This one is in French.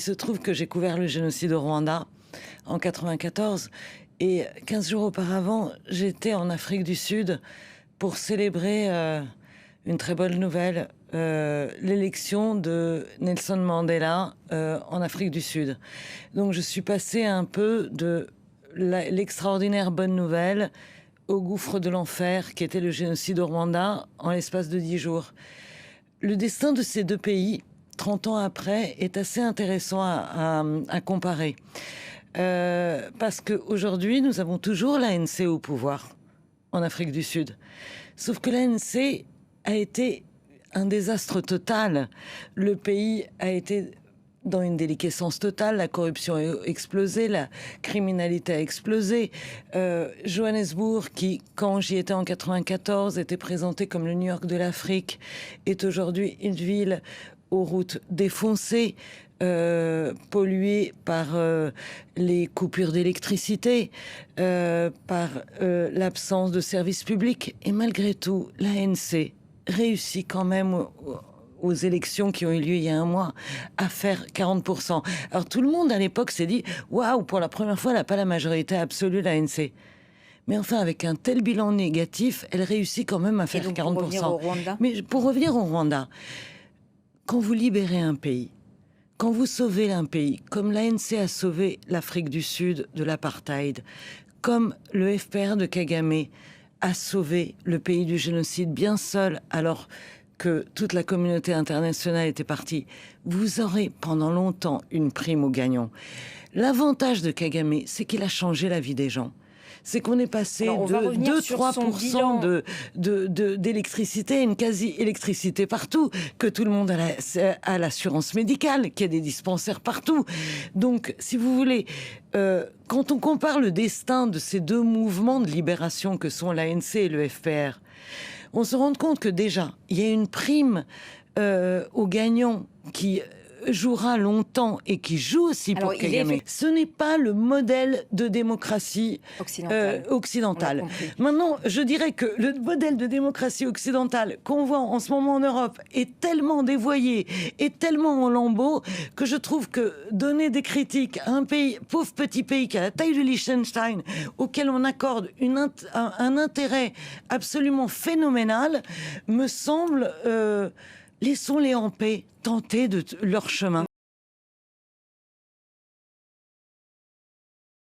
se trouve que j'ai couvert le génocide au Rwanda en 94 et 15 jours auparavant, j'étais en Afrique du Sud pour célébrer une très bonne nouvelle, l'élection de Nelson Mandela en Afrique du Sud. Donc je suis passée un peu de l'extraordinaire bonne nouvelle au gouffre de l'enfer qui était le génocide au Rwanda en l'espace de 10 jours. Le destin de ces deux pays, 30 ans après, est assez intéressant à comparer. Parce qu'aujourd'hui, nous avons toujours l'ANC au pouvoir en Afrique du Sud. Sauf que l'ANC a été un désastre total. Le pays a été dans une déliquescence totale, la corruption a explosé, la criminalité a explosé. Johannesburg, qui, quand j'y étais en 94, était présenté comme le New York de l'Afrique, est aujourd'hui une ville aux routes défoncées, polluée par les coupures d'électricité, par l'absence de services publics. Et malgré tout, l'ANC réussit quand même aux élections qui ont eu lieu il y a un mois, à faire 40%. Alors tout le monde à l'époque s'est dit « Waouh, pour la première fois, elle n'a pas la majorité absolue, l'ANC ». Mais enfin, avec un tel bilan négatif, elle réussit quand même à faire 40%. Pour revenir au Rwanda. Mais pour revenir au Rwanda, quand vous libérez un pays, quand vous sauvez un pays, comme l'ANC a sauvé l'Afrique du Sud de l'apartheid, comme le FPR de Kagame a sauvé le pays du génocide bien seul, alors que toute la communauté internationale était partie, vous aurez pendant longtemps une prime aux gagnants. L'avantage de Kagame, c'est qu'il a changé la vie des gens. C'est qu'on est passé de 2-3% d'électricité à une quasi-électricité partout, que tout le monde a l'assurance médicale, qu'il y a des dispensaires partout. Donc, si vous voulez, quand on compare le destin de ces deux mouvements de libération que sont l'ANC et le FPR, on se rend compte que déjà, il y a une prime aux gagnants qui jouera longtemps et qui joue aussi pour Kagame. Ce n'est pas le modèle de démocratie occidentale. Maintenant, je dirais que le modèle de démocratie occidentale qu'on voit en ce moment en Europe est tellement dévoyé et tellement en lambeaux que je trouve que donner des critiques à un pays, pauvre petit pays qui a la taille du Liechtenstein, auquel on accorde un intérêt absolument phénoménal, me semble... laissons-les en paix, tenter de leur chemin.